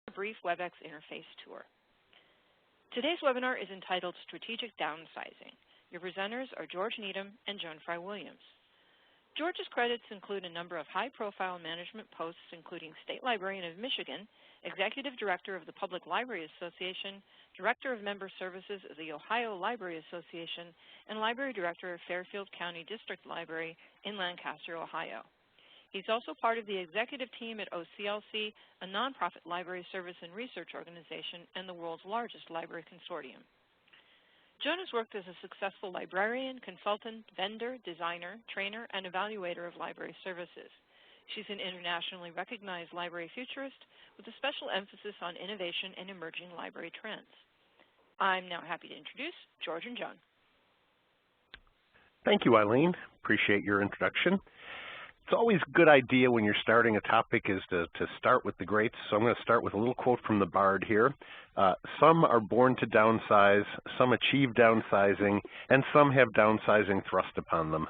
a brief WebEx interface tour. Today's webinar is entitled Strategic Downsizing. Your presenters are George Needham and Joan Fry-Williams. George's credits include a number of high-profile management posts, including State Librarian of Michigan, Executive Director of the Public Library Association, Director of Member Services of the Ohio Library Association, and Library Director of Fairfield County District Library in Lancaster, Ohio. He's also part of the executive team at OCLC, a nonprofit library service and research organization and the world's largest library consortium. Joan has worked as a successful librarian, consultant, vendor, designer, trainer, and evaluator of library services. She's an internationally recognized library futurist with a special emphasis on innovation and emerging library trends. I'm now happy to introduce George and Joan. Thank you, Eileen. Appreciate your introduction. It's always a good idea when you're starting a topic is to start with the greats. So I'm going to start with a little quote from the Bard here. Some are born to downsize, some achieve downsizing, and some have downsizing thrust upon them.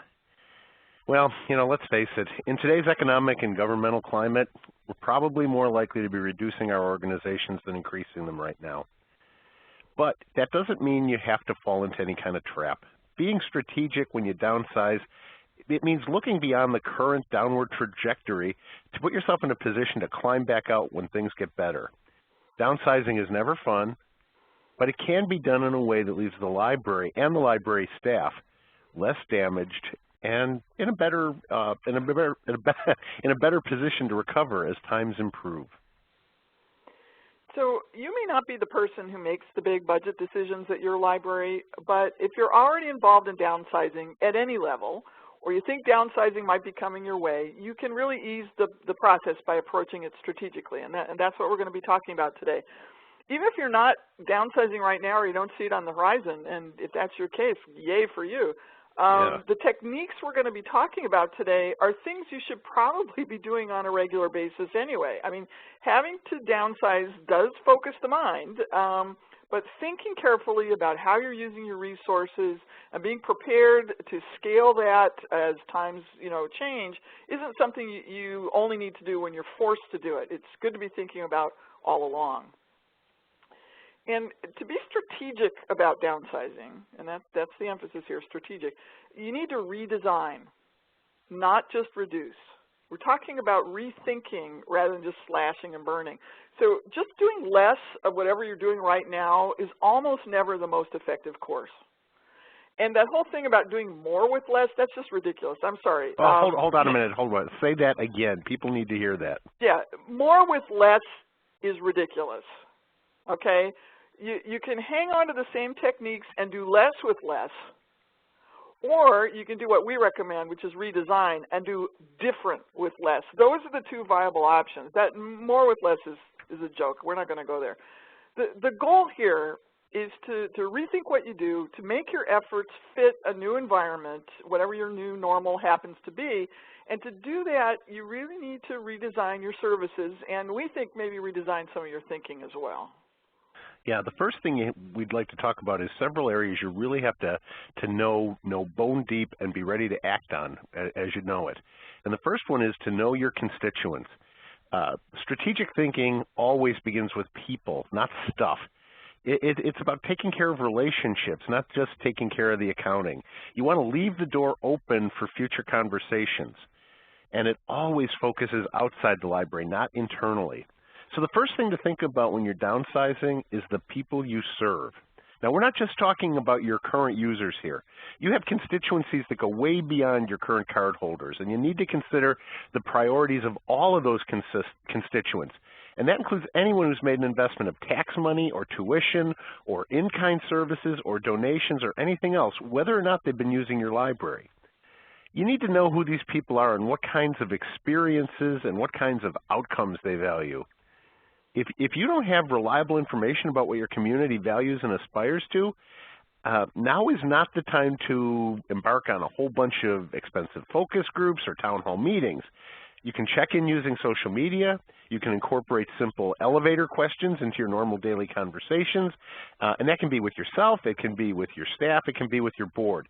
Well, let's face it, in today's economic and governmental climate, we're probably more likely to be reducing our organizations than increasing them right now. But that doesn't mean you have to fall into any kind of trap. Being strategic when you downsize, it means looking beyond the current downward trajectory to put yourself in a position to climb back out when things get better. Downsizing is never fun, but it can be done in a way that leaves the library and the library staff less damaged and in a better position to recover as times improve. So you may not be the person who makes the big budget decisions at your library, but if you're already involved in downsizing at any level, or you think downsizing might be coming your way, you can really ease the process by approaching it strategically, and that's what we're going to be talking about today. Even if you're not downsizing right now or you don't see it on the horizon, and if that's your case, yay for you. The techniques we're going to be talking about today are things you should probably be doing on a regular basis anyway. I mean, having to downsize does focus the mind, but thinking carefully about how you're using your resources and being prepared to scale that as times change isn't something you only need to do when you're forced to do it. It's good to be thinking about all along. And to be strategic about downsizing, and that's the emphasis here, strategic, you need to redesign, not just reduce. We're talking about rethinking rather than just slashing and burning. So just doing less of whatever you're doing right now is almost never the most effective course. And that whole thing about doing more with less, that's just ridiculous. I'm sorry. Hold on a minute. Hold on. Say that again. People need to hear that. Yeah, more with less is ridiculous, okay? You can hang on to the same techniques and do less with less, or you can do what we recommend, which is redesign and do different with less. Those are the two viable options. That more with less is a joke. We're not going to go there. The goal here is to rethink what you do, to make your efforts fit a new environment, whatever your new normal happens to be. And to do that, you really need to redesign your services, and we think maybe redesign some of your thinking as well. Yeah, the first thing we'd like to talk about is several areas you really have to know bone deep and be ready to act on as you know it. And the first one is to know your constituents. Strategic thinking always begins with people, not stuff. It's about taking care of relationships, not just taking care of the accounting. You want to leave the door open for future conversations. And it always focuses outside the library, not internally. So the first thing to think about when you're downsizing is the people you serve. Now, we're not just talking about your current users here. You have constituencies that go way beyond your current card holders, and you need to consider the priorities of all of those constituents. And that includes anyone who's made an investment of tax money or tuition or in-kind services or donations or anything else, whether or not they've been using your library. You need to know who these people are and what kinds of experiences and what kinds of outcomes they value. If you don't have reliable information about what your community values and aspires to, now is not the time to embark on a whole bunch of expensive focus groups or town hall meetings. You can check in using social media. You can incorporate simple elevator questions into your normal daily conversations. And that can be with yourself. It can be with your staff. It can be with your board.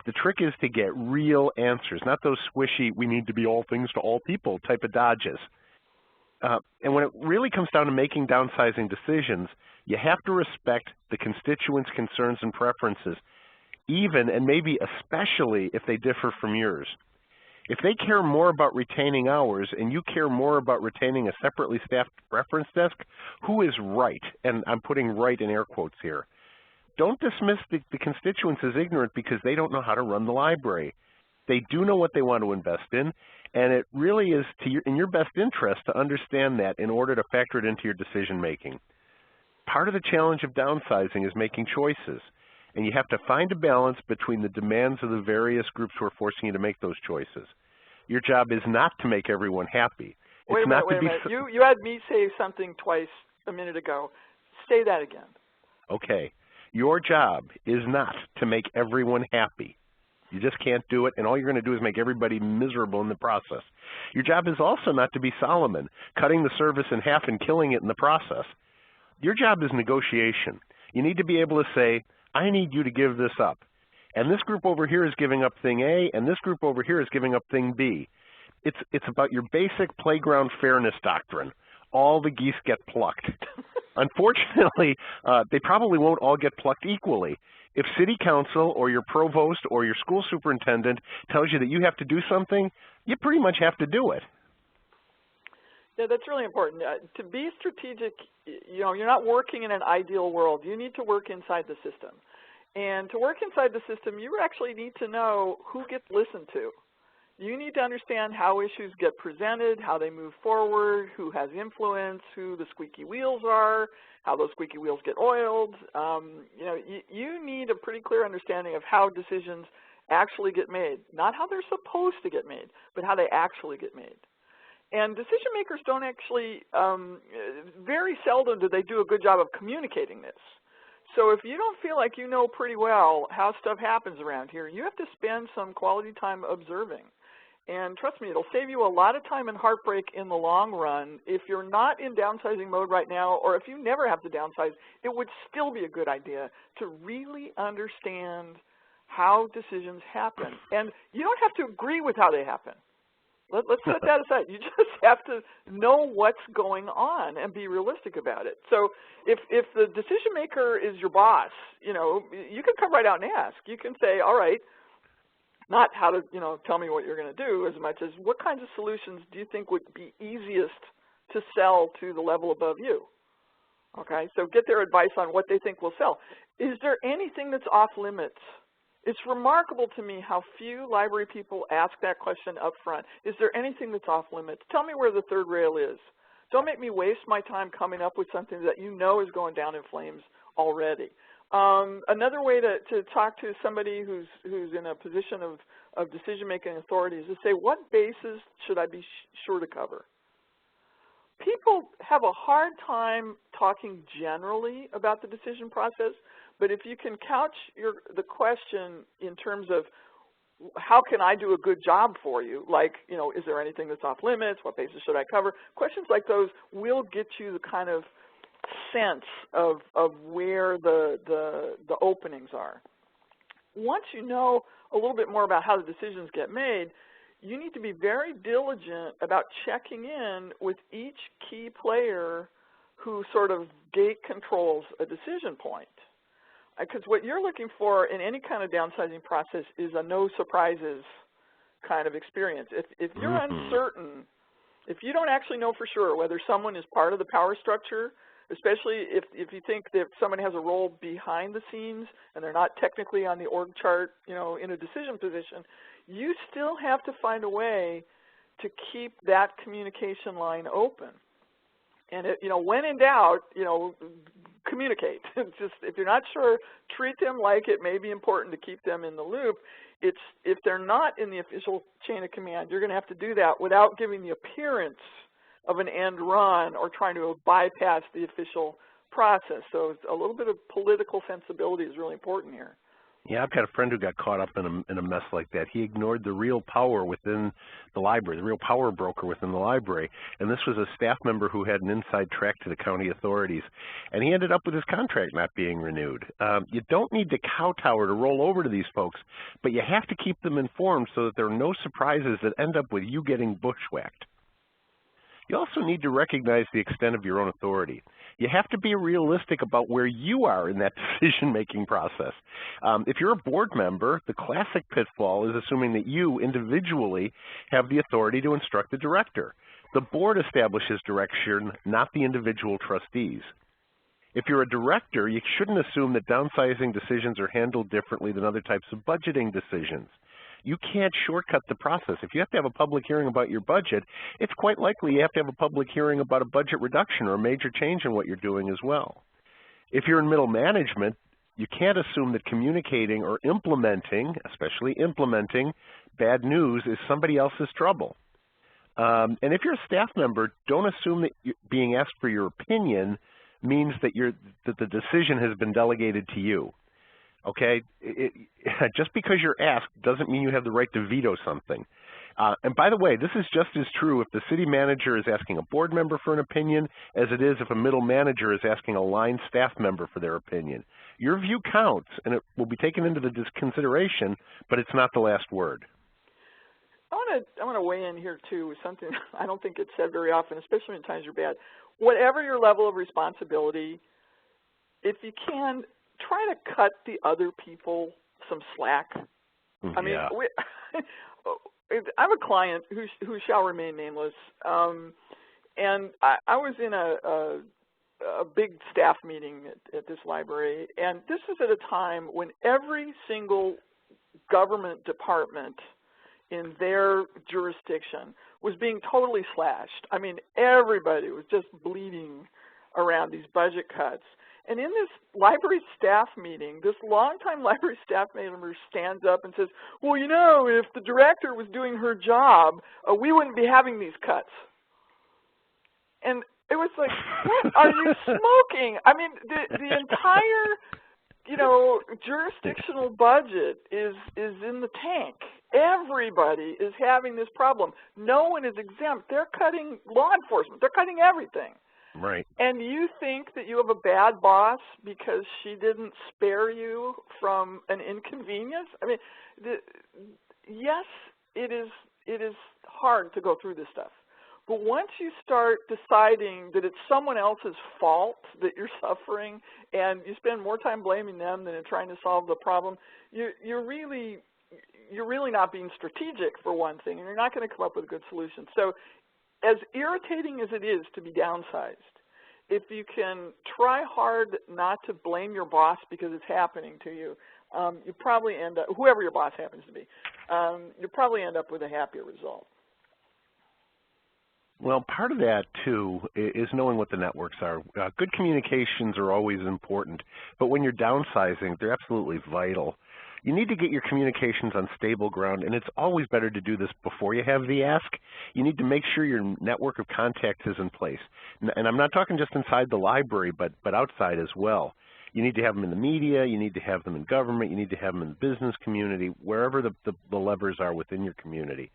The trick is to get real answers, not those squishy, we need to be all things to all people type of dodges. And when it really comes down to making downsizing decisions, you have to respect the constituents' concerns and preferences, even and maybe especially if they differ from yours. If they care more about retaining hours and you care more about retaining a separately staffed reference desk, who is right? And I'm putting right in air quotes here. Don't dismiss the constituents as ignorant because they don't know how to run the library. They do know what they want to invest in, and it really is in your best interest to understand that in order to factor it into your decision making. Part of the challenge of downsizing is making choices, and you have to find a balance between the demands of the various groups who are forcing you to make those choices. Your job is not to make everyone happy. Wait a minute. You had me say something twice a minute ago. Say that again. Okay. Your job is not to make everyone happy. You just can't do it, and all you're going to do is make everybody miserable in the process. Your job is also not to be Solomon, cutting the service in half and killing it in the process. Your job is negotiation. You need to be able to say, I need you to give this up. And this group over here is giving up thing A, and this group over here is giving up thing B. It's about your basic playground fairness doctrine. All the geese get plucked. Unfortunately, they probably won't all get plucked equally. If city council or your provost or your school superintendent tells you that you have to do something, you pretty much have to do it. Yeah, that's really important. To be strategic, you're not working in an ideal world. You need to work inside the system. And to work inside the system, you actually need to know who gets listened to. You need to understand how issues get presented, how they move forward, who has influence, who the squeaky wheels are, how those squeaky wheels get oiled. You need a pretty clear understanding of how decisions actually get made. Not how they're supposed to get made, but how they actually get made. And decision makers don't actually, very seldom do they do a good job of communicating this. So if you don't feel like you know pretty well how stuff happens around here, you have to spend some quality time observing. And trust me, it'll save you a lot of time and heartbreak in the long run. If you're not in downsizing mode right now, or if you never have to downsize, it would still be a good idea to really understand how decisions happen. And you don't have to agree with how they happen. Let's set that aside. You just have to know what's going on and be realistic about it. So if the decision maker is your boss, you can come right out and ask. You can say, all right, not how to, tell me what you're going to do as much as what kinds of solutions do you think would be easiest to sell to the level above you? Okay, so get their advice on what they think will sell. Is there anything that's off limits? It's remarkable to me how few library people ask that question up front. Is there anything that's off limits? Tell me where the third rail is. Don't make me waste my time coming up with something that you know is going down in flames already. Another way to talk to somebody who's in a position of decision-making authority is to say, what bases should I be sure to cover? People have a hard time talking generally about the decision process, but if you can couch the question in terms of how can I do a good job for you, like, is there anything that's off limits, what bases should I cover, questions like those will get you the kind of sense of where the openings are. Once you know a little bit more about how the decisions get made, you need to be very diligent about checking in with each key player who sort of gate controls a decision point. Because what you're looking for in any kind of downsizing process is a no surprises kind of experience. If you're uncertain, if you don't actually know for sure whether someone is part of the power structure, especially if you think that someone has a role behind the scenes and they're not technically on the org chart, in a decision position, you still have to find a way to keep that communication line open. And when in doubt, communicate. Just if you're not sure, treat them like it may be important to keep them in the loop. If they're not in the official chain of command, you're going to have to do that without giving the appearance of an end run or trying to bypass the official process. So a little bit of political sensibility is really important here. Yeah, I've got a friend who got caught up in a mess like that. He ignored the real power within the library, the real power broker within the library. And this was a staff member who had an inside track to the county authorities. And he ended up with his contract not being renewed. You don't need to kowtow to roll over to these folks, but you have to keep them informed so that there are no surprises that end up with you getting bushwhacked. You also need to recognize the extent of your own authority. You have to be realistic about where you are in that decision-making process. If you're a board member, the classic pitfall is assuming that you individually have the authority to instruct the director. The board establishes direction, not the individual trustees. If you're a director, you shouldn't assume that downsizing decisions are handled differently than other types of budgeting decisions. You can't shortcut the process. If you have to have a public hearing about your budget, it's quite likely you have to have a public hearing about a budget reduction or a major change in what you're doing as well. If you're in middle management, you can't assume that communicating or implementing, especially implementing, bad news is somebody else's trouble. And if you're a staff member, don't assume that being asked for your opinion means that the decision has been delegated to you. Okay, just because you're asked doesn't mean you have the right to veto something. And by the way, this is just as true if the city manager is asking a board member for an opinion as it is if a middle manager is asking a line staff member for their opinion. Your view counts, and it will be taken into the consideration, but it's not the last word. I want to weigh in here too with something I don't think it's said very often, especially when times are bad. Whatever your level of responsibility, if you can, try to cut the other people some slack. I mean, I have a client who shall remain nameless, and I was in a big staff meeting at this library, and this is at a time when every single government department in their jurisdiction was being totally slashed. I mean, everybody was just bleeding around these budget cuts. And in this library staff meeting, this longtime library staff member stands up and says, well, you know, if the director was doing her job, we wouldn't be having these cuts. And it was like, what are you smoking? I mean, the entire, you know, jurisdictional budget is in the tank. Everybody is having this problem. No one is exempt. They're cutting law enforcement. They're cutting everything. Right. And you think that you have a bad boss because she didn't spare you from an inconvenience? I mean, yes, it is hard to go through this stuff. But once you start deciding that it's someone else's fault that you're suffering and you spend more time blaming them than in trying to solve the problem, you're really not being strategic, for one thing, and you're not going to come up with a good solution. So as irritating as it is to be downsized, if you can try hard not to blame your boss because it's happening to you, you probably end up, whoever your boss happens to be, you probably end up with a happier result. Well, part of that, too, is knowing what the networks are. Good communications are always important, but when you're downsizing, they're absolutely vital. You need to get your communications on stable ground, and it's always better to do this before you have the ask. You need to make sure your network of contacts is in place. And I'm not talking just inside the library, but outside as well. You need to have them in the media, you need to have them in government, you need to have them in the business community, wherever the levers are within your community.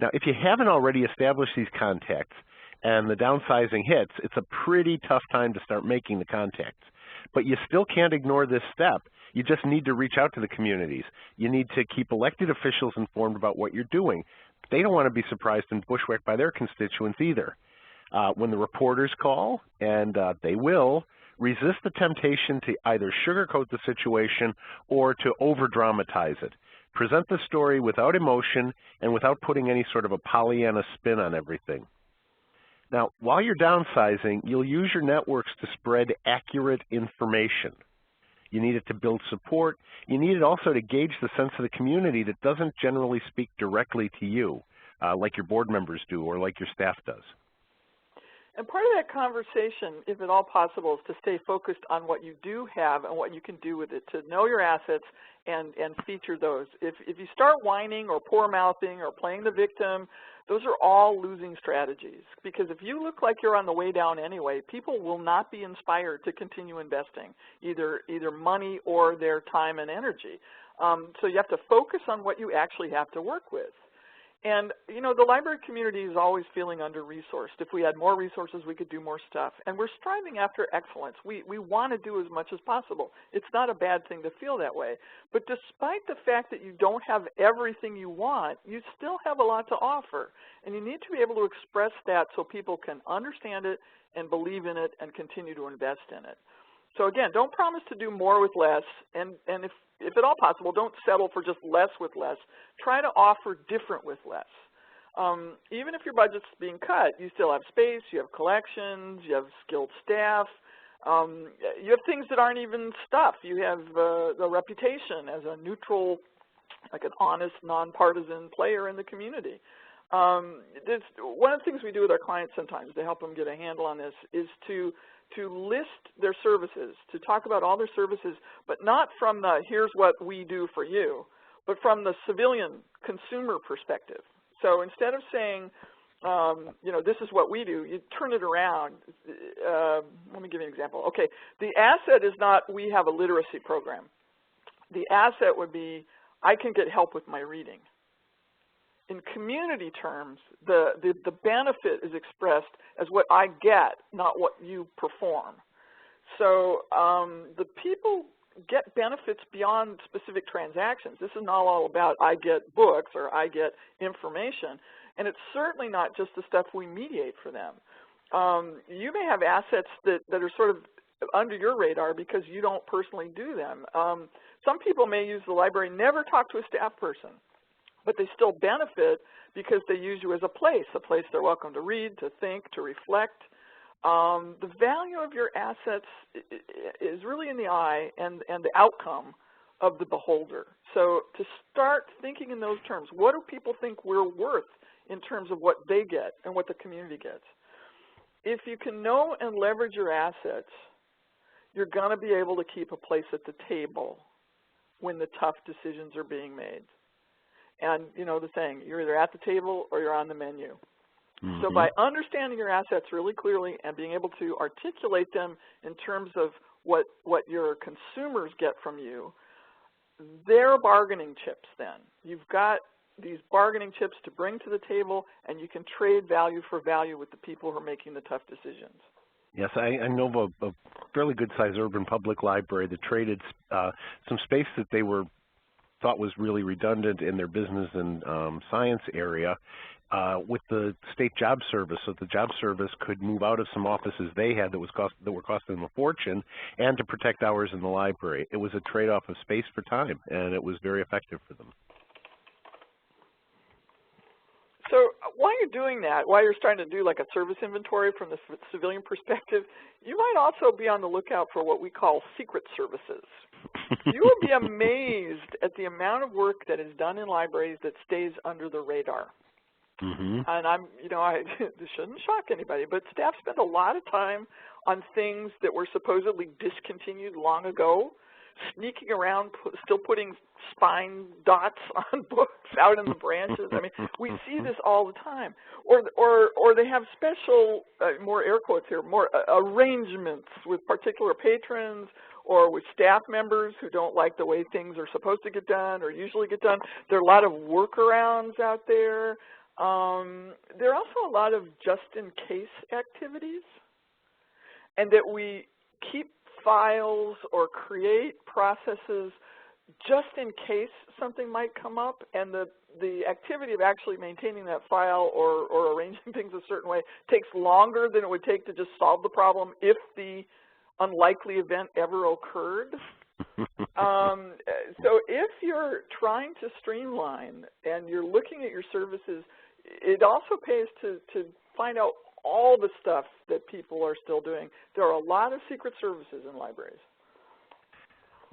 Now, if you haven't already established these contacts and the downsizing hits, it's a pretty tough time to start making the contacts. But you still can't ignore this step. You just need to reach out to the communities. You need to keep elected officials informed about what you're doing. They don't want to be surprised and bushwhacked by their constituents either. When the reporters call, and they will, resist the temptation to either sugarcoat the situation or to over-dramatize it. Present the story without emotion and without putting any sort of a Pollyanna spin on everything. Now, while you're downsizing, you'll use your networks to spread accurate information. You need it to build support. You need it also to gauge the sense of the community that doesn't generally speak directly to you, like your board members do or like your staff does. And part of that conversation, if at all possible, is to stay focused on what you do have and what you can do with it, to know your assets and feature those. If you start whining or poor-mouthing or playing the victim, those are all losing strategies. Because if you look like you're on the way down anyway, people will not be inspired to continue investing, either money or their time and energy. So you have to focus on what you actually have to work with. And, you know, the library community is always feeling under-resourced. If we had more resources, we could do more stuff. And we're striving after excellence. We want to do as much as possible. It's not a bad thing to feel that way. But despite the fact that you don't have everything you want, you still have a lot to offer. And you need to be able to express that so people can understand it and believe in it and continue to invest in it. So again, don't promise to do more with less, and if at all possible, don't settle for just less with less. Try to offer different with less. Even if your budget's being cut, you still have space, you have collections, you have skilled staff, you have things that aren't even stuff. You have the reputation as a neutral, like an honest, nonpartisan player in the community. One of the things we do with our clients sometimes to help them get a handle on this is to list their services, to talk about all their services, but not from the here's what we do for you, but from the civilian consumer perspective. So instead of saying, you know, this is what we do, you turn it around. Let me give you an example. Okay, the asset is not we have a literacy program. The asset would be I can get help with my reading. In community terms, the benefit is expressed as what I get, not what you perform. So the people get benefits beyond specific transactions. This is not all about I get books or I get information, and it's certainly not just the stuff we mediate for them. You may have assets that are sort of under your radar because you don't personally do them. Some people may use the library, never talk to a staff person, but they still benefit because they use you as a place they're welcome to read, to think, to reflect. The value of your assets is really in the eye and the outcome of the beholder. So to start thinking in those terms, what do people think we're worth in terms of what they get and what the community gets? If you can know and leverage your assets, you're going to be able to keep a place at the table when the tough decisions are being made. And you know the saying, you're either at the table or you're on the menu. Mm-hmm. So by understanding your assets really clearly and being able to articulate them in terms of what your consumers get from you, they're bargaining chips then. You've got these bargaining chips to bring to the table, and you can trade value for value with the people who are making the tough decisions. Yes, I know of a fairly good-sized urban public library that traded some space that they thought was really redundant in their business and science area with the state job service, so the job service could move out of some offices they had that were costing them a fortune, and to protect hours in the library. It was a trade-off of space for time, and it was very effective for them. So while you're doing that, while you're starting to do like a service inventory from the civilian perspective, you might also be on the lookout for what we call secret services. You will be amazed at the amount of work that is done in libraries that stays under the radar. Mm-hmm. And this shouldn't shock anybody, but staff spend a lot of time on things that were supposedly discontinued long ago, sneaking around, still putting spine dots on books out in the branches. I mean, we see this all the time. Or they have special, more air quotes here, more arrangements with particular patrons or with staff members who don't like the way things are supposed to get done or usually get done. There are a lot of workarounds out there. There are also a lot of just-in-case activities, and that we keep files or create processes just in case something might come up, and the activity of actually maintaining that file or arranging things a certain way takes longer than it would take to just solve the problem if the unlikely event ever occurred. So if you're trying to streamline and you're looking at your services, it also pays to find out all the stuff that people are still doing. There are a lot of secret services in libraries.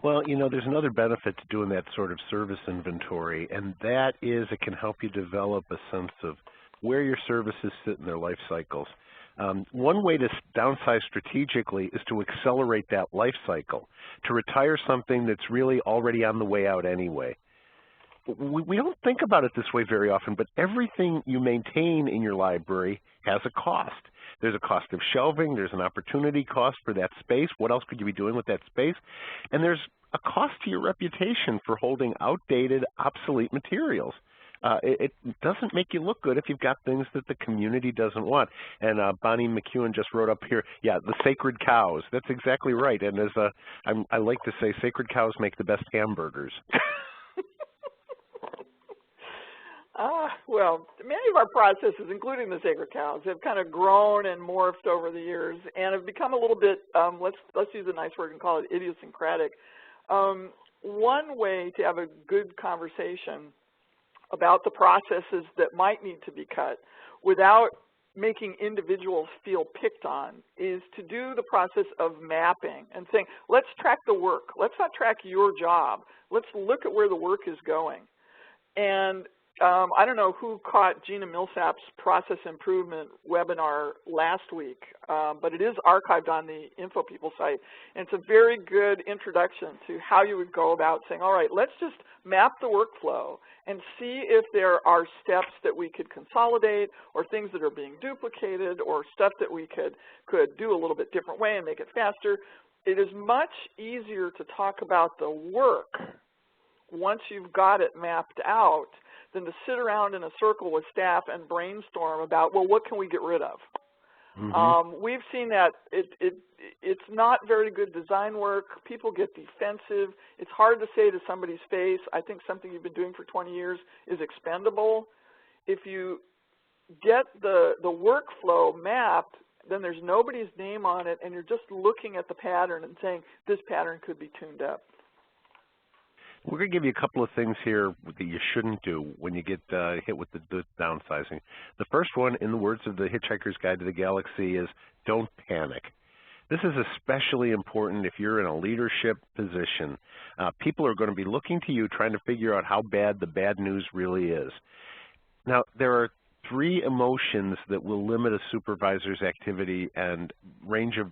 Well, you know, there's another benefit to doing that sort of service inventory, and that is it can help you develop a sense of where your services sit in their life cycles. One way to downsize strategically is to accelerate that life cycle, to retire something that's really already on the way out anyway. We don't think about it this way very often, but everything you maintain in your library has a cost. There's a cost of shelving, there's an opportunity cost for that space. What else could you be doing with that space? And there's a cost to your reputation for holding outdated, obsolete materials. It doesn't make you look good if you've got things that the community doesn't want. And Bonnie McEwen just wrote up here, yeah, the sacred cows. That's exactly right. And as I like to say, sacred cows make the best hamburgers. Well, many of our processes, including the sacred cows, have kind of grown and morphed over the years and have become a little bit, let's use a nice word and call it idiosyncratic. One way to have a good conversation about the processes that might need to be cut without making individuals feel picked on is to do the process of mapping and saying, let's track the work. Let's not track your job. Let's look at where the work is going. And I don't know who caught Gina Millsap's process improvement webinar last week, but it is archived on the InfoPeople site. And it's a very good introduction to how you would go about saying, all right, let's just map the workflow and see if there are steps that we could consolidate or things that are being duplicated or stuff that we could do a little bit different way and make it faster. It is much easier to talk about the work once you've got it mapped out than to sit around in a circle with staff and brainstorm about, well, what can we get rid of? Mm-hmm. We've seen that it's not very good design work. People get defensive. It's hard to say to somebody's face, I think something you've been doing for 20 years is expendable. If you get the workflow mapped, then there's nobody's name on it, and you're just looking at the pattern and saying, this pattern could be tuned up. We're going to give you a couple of things here that you shouldn't do when you get hit with the downsizing. The first one, in the words of the Hitchhiker's Guide to the Galaxy, is don't panic. This is especially important if you're in a leadership position. People are going to be looking to you trying to figure out how bad the bad news really is. Now, there are 3 emotions that will limit a supervisor's activity and range of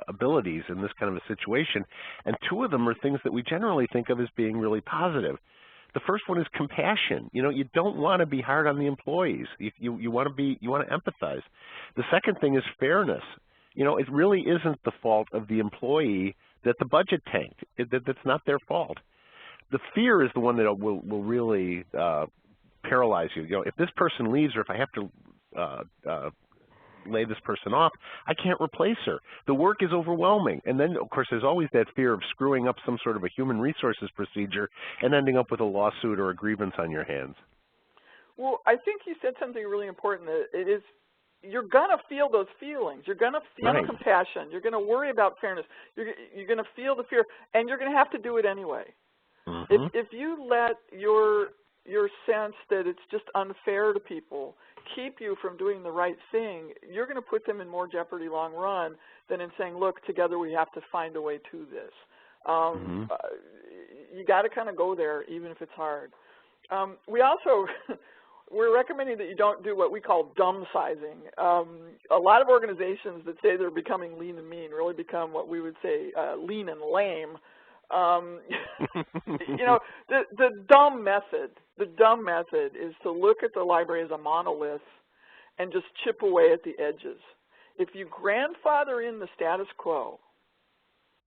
abilities in this kind of a situation, and 2 of them are things that we generally think of as being really positive. The first one is compassion. You know, you don't want to be hard on the employees. You want to empathize. The second thing is fairness. You know, it really isn't the fault of the employee that the budget tanked. That's not their fault. The fear is the one that will really paralyze you. You know, if this person leaves, or if I have to lay this person off, I can't replace her. The work is overwhelming. And then, of course, there's always that fear of screwing up some sort of a human resources procedure and ending up with a lawsuit or a grievance on your hands. Well, I think you said something really important. That it is, you're going to feel those feelings. You're going to feel Right. compassion. You're going to worry about fairness. You're going to feel the fear, and you're going to have to do it anyway. Mm-hmm. If you let your sense that it's just unfair to people keep you from doing the right thing, you're going to put them in more jeopardy long run than in saying, look, together we have to find a way to this. You got to kind of go there, even if it's hard. We also, we're recommending that you don't do what we call downsizing. A lot of organizations that say they're becoming lean and mean really become what we would say lean and lame. You know, the dumb method is to look at the library as a monolith and just chip away at the edges. If you grandfather in the status quo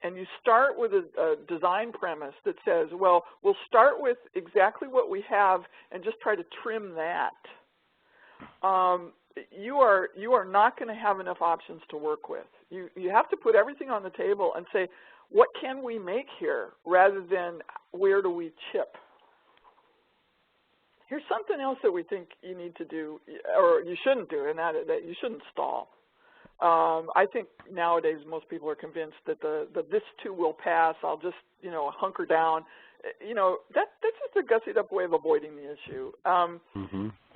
and you start with a design premise that says, well, we'll start with exactly what we have and just try to trim that, you are not going to have enough options to work with. You have to put everything on the table and say, what can we make here, rather than where do we chip? Here's something else that we think you need to do, or you shouldn't do, and that you shouldn't stall. I think nowadays most people are convinced that this too will pass. I'll just, you know, hunker down. You know, that's just a gussied up way of avoiding the issue.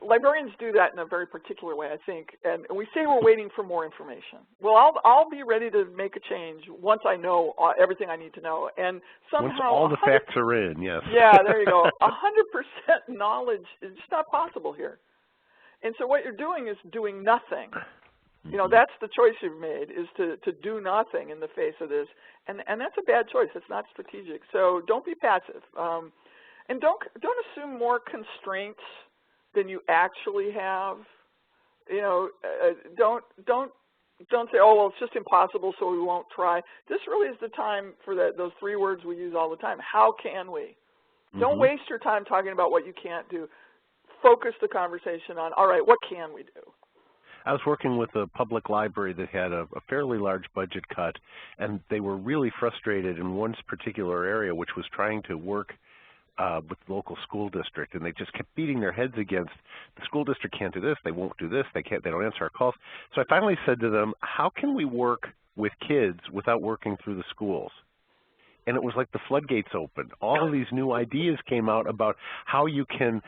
Librarians do that in a very particular way, I think, and we say we're waiting for more information. Well, I'll be ready to make a change once I know everything I need to know, and somehow once all the facts are in, yes. Yeah, there you go. 100% knowledge is just not possible here, and so what you're doing is doing nothing. You know, that's the choice you've made, is to do nothing in the face of this, and that's a bad choice. It's not strategic. So don't be passive, and don't assume more constraints than you actually have. You know, don't say, oh, well, it's just impossible, so we won't try. This really is the time for those 3 words we use all the time. How can we? Don't waste your time talking about what you can't do. focus the conversation on, all right, what can we do? I was working with a public library that had a fairly large budget cut, and they were really frustrated in one particular area, which was trying to work with the local school district, and they just kept beating their heads against the school district can't do this, they won't do this, they don't answer our calls. So I finally said to them, how can we work with kids without working through the schools? And it was like the floodgates opened. All of these new ideas came out about how you can,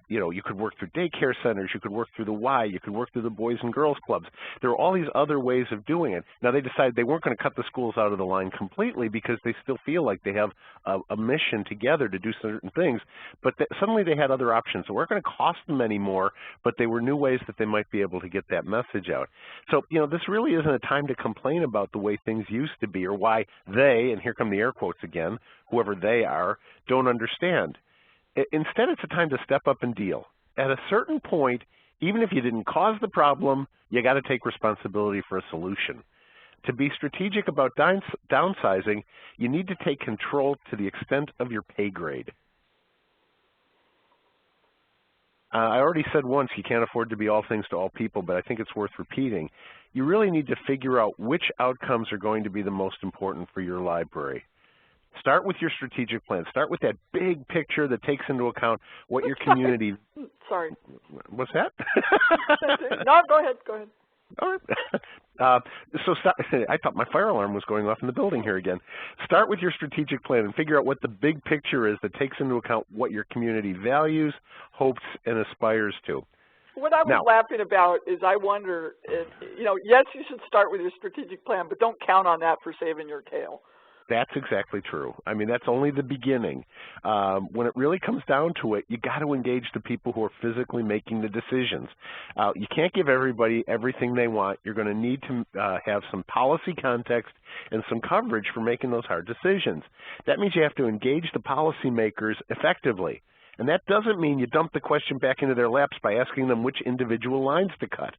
you could work through daycare centers, you could work through the Y, you could work through the Boys and Girls Clubs. There were all these other ways of doing it. Now, they decided they weren't going to cut the schools out of the line completely because they still feel like they have a mission together to do certain things, but suddenly they had other options. So weren't going to cost them any more, but they were new ways that they might be able to get that message out. So, this really isn't a time to complain about the way things used to be or why they, and here come the air quotes again, whoever they are, don't understand. Instead, it's a time to step up and deal. At a certain point, even if you didn't cause the problem, you got to take responsibility for a solution. To be strategic about downsizing, you need to take control to the extent of your pay grade. I already said once you can't afford to be all things to all people, but I think it's worth repeating. You really need to figure out which outcomes are going to be the most important for your library. Start with your strategic plan. Start with that big picture that takes into account what your community... Sorry. What's that? No, go ahead. All right. I thought my fire alarm was going off in the building here again. Start with your strategic plan and figure out what the big picture is that takes into account what your community values, hopes, and aspires to. What I was laughing about is I wonder if, yes, you should start with your strategic plan, but don't count on that for saving your tail. That's exactly true. I mean, that's only the beginning. When it really comes down to it, you got to engage the people who are physically making the decisions. You can't give everybody everything they want. You're going to need to have some policy context and some coverage for making those hard decisions. That means you have to engage the policymakers effectively. And that doesn't mean you dump the question back into their laps by asking them which individual lines to cut.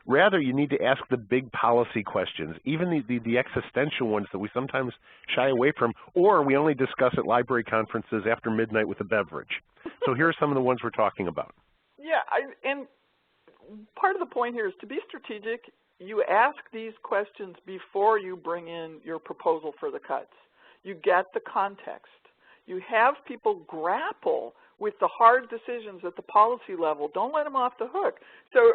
Rather, you need to ask the big policy questions, even the existential ones that we sometimes shy away from, or we only discuss at library conferences after midnight with a beverage. So here are some of the ones we're talking about. Yeah, and part of the point here is to be strategic, you ask these questions before you bring in your proposal for the cuts. You get the context. You have people grapple with the hard decisions at the policy level. Don't let them off the hook. So,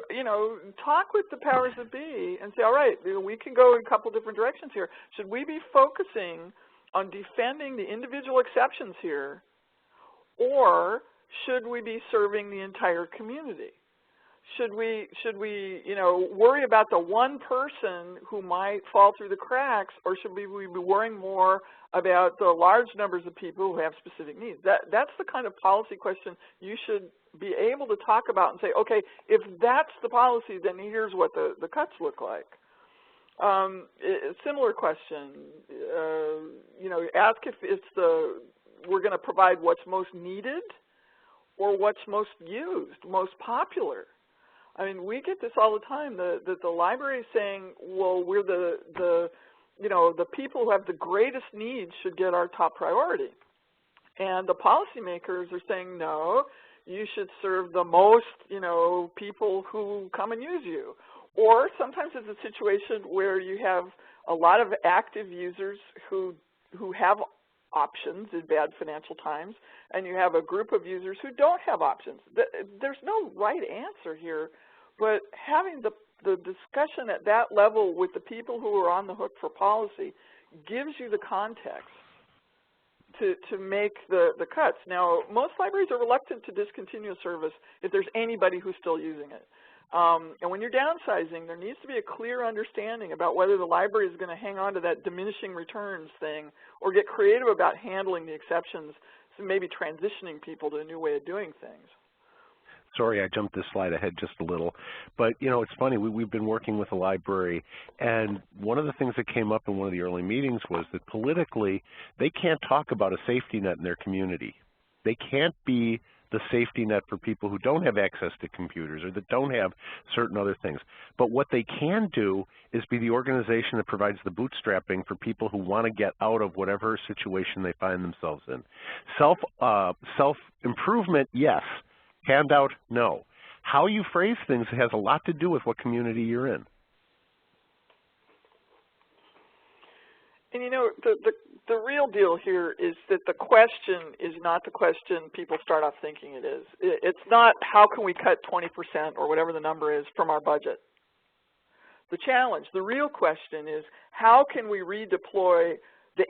talk with the powers that be and say, all right, we can go in a couple different directions here. Should we be focusing on defending the individual exceptions here, or should we be serving the entire community? Should we worry about the one person who might fall through the cracks, or should we be worrying more about the large numbers of people who have specific needs? That's the kind of policy question you should be able to talk about and say, okay, if that's the policy, then here's what the cuts look like. Similar question, ask if it's we're going to provide what's most needed or what's most used, most popular. I mean, we get this all the time. The library is saying, well, we're the people who have the greatest needs should get our top priority. And the policymakers are saying, no, you should serve the most, people who come and use you. Or sometimes it's a situation where you have a lot of active users who have options in bad financial times, and you have a group of users who don't have options. There's no right answer here, but having the discussion at that level with the people who are on the hook for policy gives you the context to make the cuts. Now, most libraries are reluctant to discontinue a service if there's anybody who's still using it. And when you're downsizing, there needs to be a clear understanding about whether the library is going to hang on to that diminishing returns thing or get creative about handling the exceptions, so maybe transitioning people to a new way of doing things. Sorry, I jumped this slide ahead just a little. But, it's funny. We've been working with a library, and one of the things that came up in one of the early meetings was that politically, they can't talk about a safety net in their community. They can't be the safety net for people who don't have access to computers or that don't have certain other things. But what they can do is be the organization that provides the bootstrapping for people who want to get out of whatever situation they find themselves in. Self-improvement, yes. Handout? No. How you phrase things has a lot to do with what community you're in. And you know, the real deal here is that the question is not the question people start off thinking it is. It's not how can we cut 20% or whatever the number is from our budget. The challenge, the real question is how can we redeploy the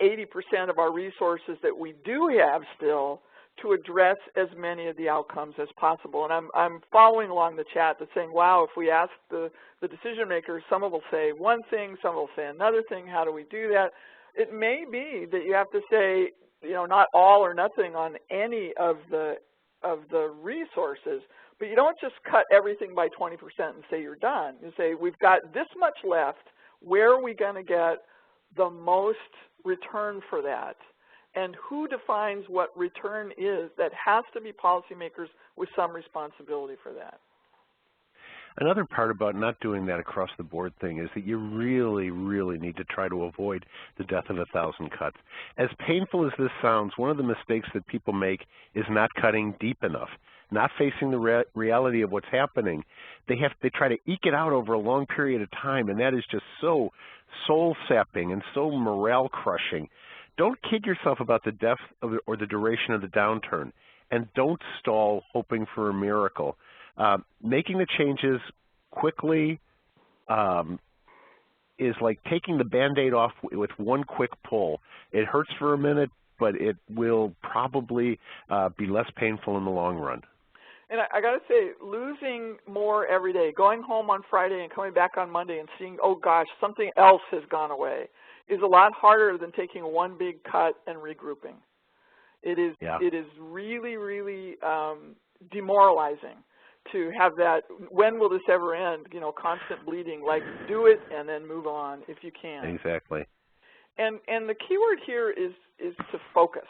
80% of our resources that we do have still to address as many of the outcomes as possible. And I'm following along the chat that's saying, wow, if we ask the decision makers, some will say one thing, some will say another thing. How do we do that? It may be that you have to say, you know, not all or nothing on any of the resources, but you don't just cut everything by 20% and say you're done. You say, we've got this much left. Where are we going to get the most return for that? And who defines what return is? That has to be policymakers with some responsibility for that. Another part about not doing that across the board thing is that you really, really need to try to avoid the death of 1,000 cuts. As painful as this sounds, one of the mistakes that people make is not cutting deep enough, not facing the reality of what's happening. They try to eke it out over a long period of time, and that is just so soul-sapping and so morale-crushing. Don't kid yourself about the depth of or the duration of the downturn, and don't stall hoping for a miracle. Making the changes quickly is like taking the Band-Aid off with one quick pull. It hurts for a minute, but it will probably be less painful in the long run. And I got to say, losing more every day, going home on Friday and coming back on Monday and seeing, oh gosh, something else has gone away, is a lot harder than taking one big cut and regrouping. It is, It is really, really demoralizing to have that, when will this ever end, you know, constant bleeding, like do it and then move on if you can. Exactly. And the key word here is to focus.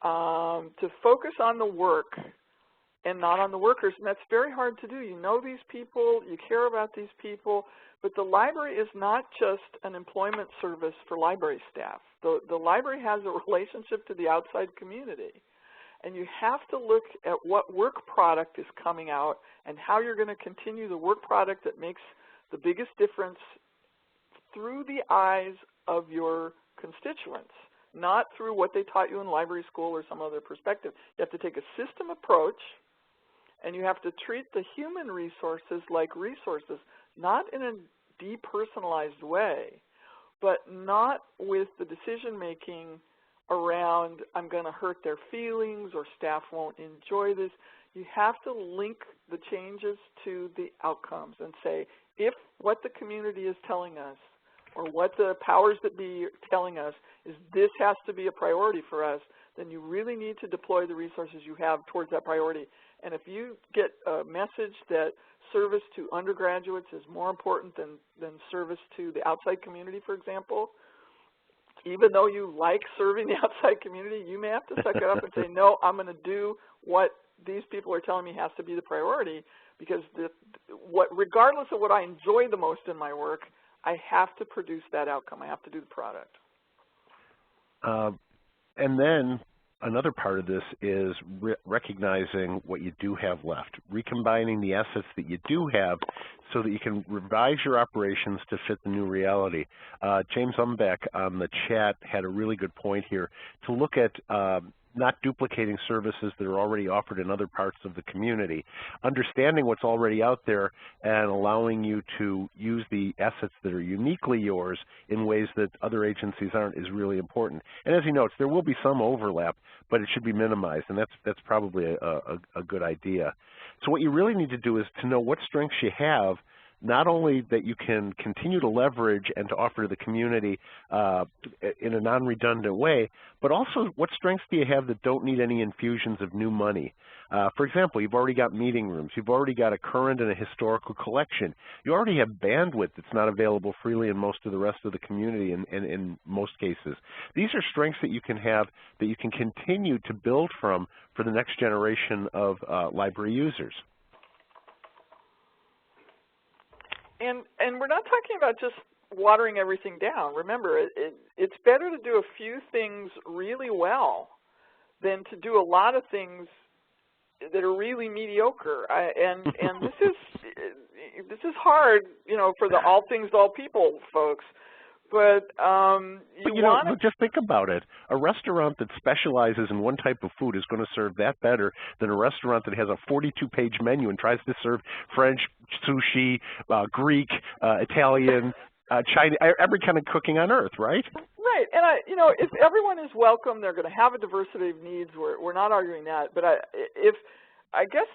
To focus on the work and not on the workers, and that's very hard to do. You know these people, you care about these people, but the library is not just an employment service for library staff. The library has a relationship to the outside community, and you have to look at what work product is coming out and how you're going to continue the work product that makes the biggest difference through the eyes of your constituents, not through what they taught you in library school or some other perspective. You have to take a system approach, and you have to treat the human resources like resources, not in a depersonalized way, but not with the decision-making around I'm going to hurt their feelings or staff won't enjoy this. You have to link the changes to the outcomes and say, if what the community is telling us or what the powers that be are telling us is this has to be a priority for us, then you really need to deploy the resources you have towards that priority. And if you get a message that service to undergraduates is more important than service to the outside community, for example, even though you like serving the outside community, you may have to suck it up and say, no, I'm going to do what these people are telling me has to be the priority, because regardless of what I enjoy the most in my work, I have to produce that outcome. I have to do the product. And then another part of this is recognizing what you do have left, recombining the assets that you do have so that you can revise your operations to fit the new reality. James Umbeck on the chat had a really good point here to look at not duplicating services that are already offered in other parts of the community, understanding what's already out there and allowing you to use the assets that are uniquely yours in ways that other agencies aren't is really important. And as he notes, there will be some overlap, but it should be minimized, and that's probably a good idea. So what you really need to do is to know what strengths you have, not only that you can continue to leverage and to offer to the community in a non-redundant way, but also what strengths do you have that don't need any infusions of new money. For example, you've already got meeting rooms. You've already got a current and a historical collection. You already have bandwidth that's not available freely in most of the rest of the community in most cases. These are strengths that you can have that you can continue to build from for the next generation of library users. And we're not talking about just watering everything down. Remember, it's better to do a few things really well than to do a lot of things that are really mediocre. And this is hard, you know, for the all things to all people folks. But you know, just think about it. A restaurant that specializes in one type of food is going to serve that better than a restaurant that has a 42-page menu and tries to serve French, sushi, Greek, Italian, Chinese, every kind of cooking on earth, right? Right, and you know, if everyone is welcome, they're going to have a diversity of needs. We're not arguing that, but I guess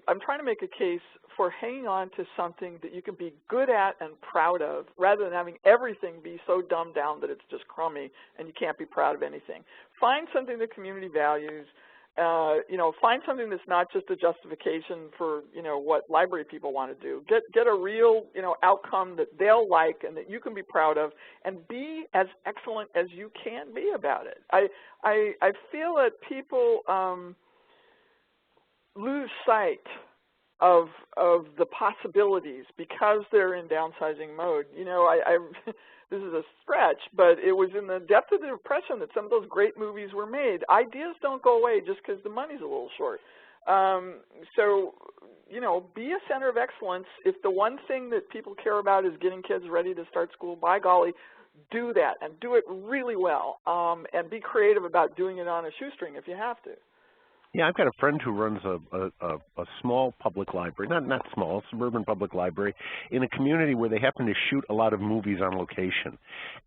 I'm trying to make a case for hanging on to something that you can be good at and proud of, rather than having everything be so dumbed down that it's just crummy and you can't be proud of anything. Find something the community values. You know, find something that's not just a justification for, you know, what library people want to do. Get a real, you know, outcome that they'll like and that you can be proud of, and be as excellent as you can be about it. I feel that people lose sight of the possibilities because they're in downsizing mode. You know, this is a stretch, but it was in the depth of the Depression that some of those great movies were made. Ideas don't go away just because the money's a little short. So, you know, be a center of excellence. If the one thing that people care about is getting kids ready to start school, by golly, do that and do it really well. And be creative about doing it on a shoestring if you have to. Yeah, I've got a friend who runs a small public library, not small, suburban public library, in a community where they happen to shoot a lot of movies on location.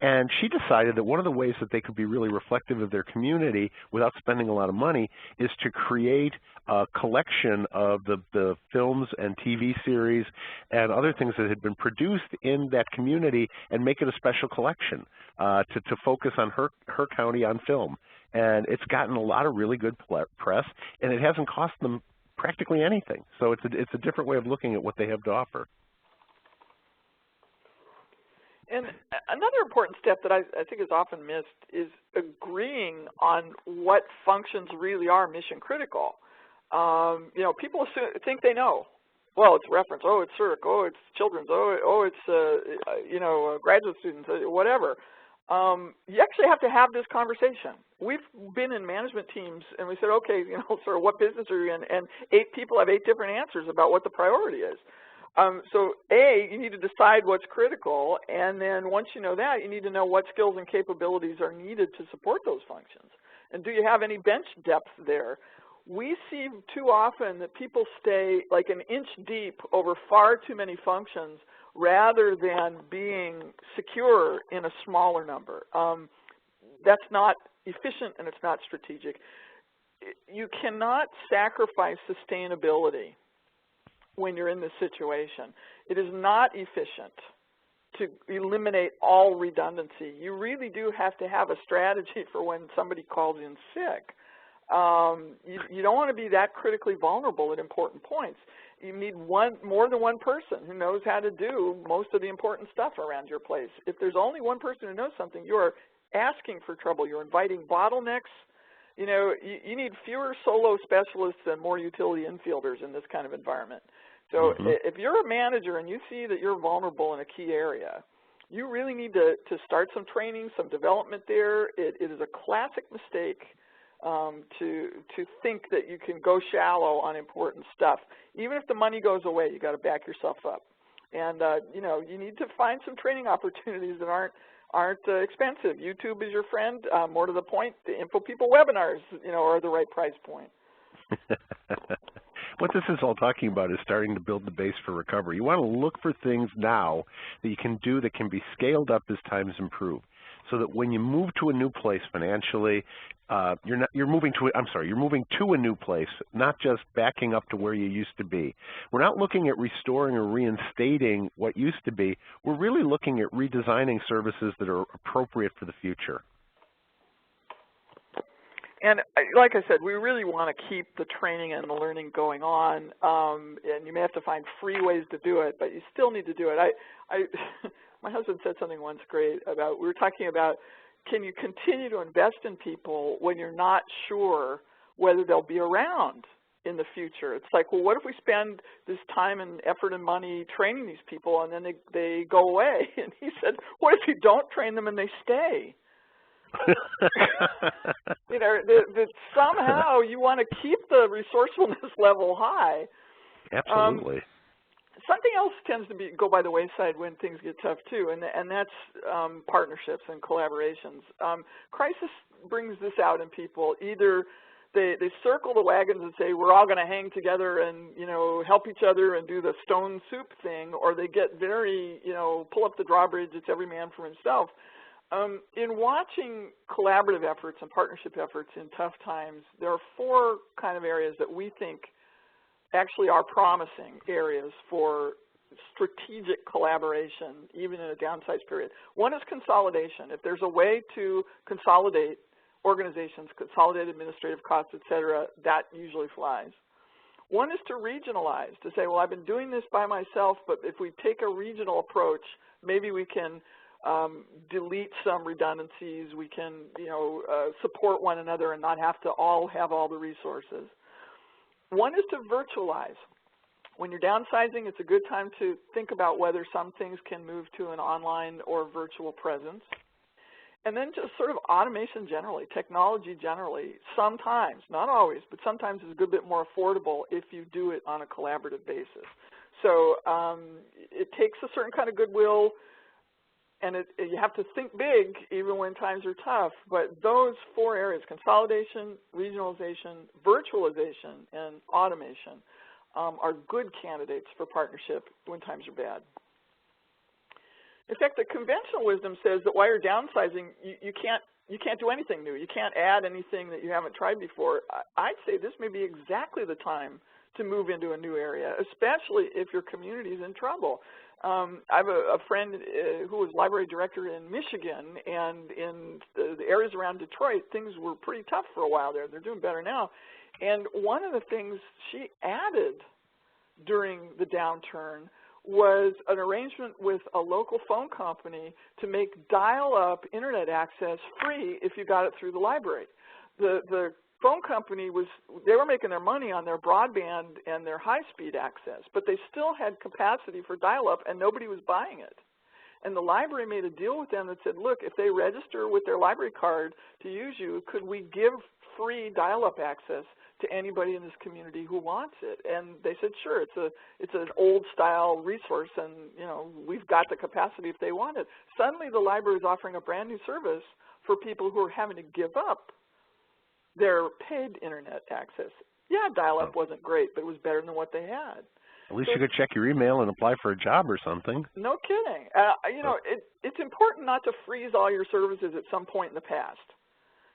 And she decided that one of the ways that they could be really reflective of their community without spending a lot of money is to create a collection of the films and TV series and other things that had been produced in that community and make it a special collection to focus on her county on film. And it's gotten a lot of really good press, and it hasn't cost them practically anything. So it's a different way of looking at what they have to offer. And another important step that I think is often missed is agreeing on what functions really are mission critical. You know, people think they know. Well, it's reference. Oh, it's CERC. Oh, it's children's. Oh, it's you know, graduate students. Whatever. You actually have to have this conversation. We've been in management teams and we said, okay, you know, sort of what business are you in? And 8 people have 8 different answers about what the priority is. So A, you need to decide what's critical, and then once you know that, you need to know what skills and capabilities are needed to support those functions. And do you have any bench depth there? We see too often that people stay like an inch deep over far too many functions rather than being secure in a smaller number. That's not efficient and it's not strategic. You cannot sacrifice sustainability when you're in this situation. It is not efficient to eliminate all redundancy. You really do have to have a strategy for when somebody calls in sick. You don't want to be that critically vulnerable at important points. You need more than one person who knows how to do most of the important stuff around your place. If there's only one person who knows something, you're asking for trouble. You're inviting bottlenecks. You know, you need fewer solo specialists and more utility infielders in this kind of environment. So if you're a manager and you see that you're vulnerable in a key area, you really need to start some training, some development there. It is a classic mistake to think that you can go shallow on important stuff. Even if the money goes away, you got to back yourself up. And you know, you need to find some training opportunities that aren't expensive. YouTube is your friend. More to the point, the Info People webinars, you know, are the right price point. What this is all talking about is starting to build the base for recovery. You want to look for things now that you can do that can be scaled up as times improve, so that when you move to a new place financially, you're moving to a new place, not just backing up to where you used to be. We're not looking at restoring or reinstating what used to be. We're really looking at redesigning services that are appropriate for the future. And like I said, we really want to keep the training and the learning going on, and you may have to find free ways to do it, but you still need to do it. My husband said something once great about, we were talking about, can you continue to invest in people when you're not sure whether they'll be around in the future? It's like, well, what if we spend this time and effort and money training these people and then they go away? And he said, what if you don't train them and they stay? You know, that somehow you want to keep the resourcefulness level high. Absolutely. Something else tends to go by the wayside when things get tough too, and that's partnerships and collaborations. Crisis brings this out in people. Either they circle the wagons and say we're all going to hang together and help each other and do the stone soup thing, or they get very pull up the drawbridge. It's every man for himself. In watching collaborative efforts and partnership efforts in tough times, there are four kind of areas that we think actually are promising areas for strategic collaboration, even in a downsize period. One is consolidation. If there's a way to consolidate organizations, consolidate administrative costs, et cetera, that usually flies. One is to regionalize, to say, well, I've been doing this by myself, but if we take a regional approach, maybe we can delete some redundancies, we can support one another and not have to all have all the resources. One is to virtualize. When you're downsizing, it's a good time to think about whether some things can move to an online or virtual presence. And then just sort of automation generally, technology generally, sometimes, not always, but sometimes is a good bit more affordable if you do it on a collaborative basis. So it takes a certain kind of goodwill, and you have to think big even when times are tough, but those four areas, consolidation, regionalization, virtualization, and automation, are good candidates for partnership when times are bad. In fact, the conventional wisdom says that while you're downsizing, you can't do anything new. You can't add anything that you haven't tried before. I'd say this may be exactly the time to move into a new area, especially if your community is in trouble. I have a friend who was library director in Michigan, and in the areas around Detroit, things were pretty tough for a while there. They're doing better now. And one of the things she added during the downturn was an arrangement with a local phone company to make dial-up internet access free if you got it through the library. The phone company they were making their money on their broadband and their high-speed access, but they still had capacity for dial-up and nobody was buying it. And the library made a deal with them that said, look, if they register with their library card to use you, could we give free dial-up access to anybody in this community who wants it? And they said, sure, it's an old-style resource, and we've got the capacity if they want it. Suddenly the library is offering a brand new service for people who are having to give up their paid internet access. Yeah, dial-up wasn't great, but it was better than what they had. At least you could check your email and apply for a job or something. No kidding. It's important not to freeze all your services at some point in the past.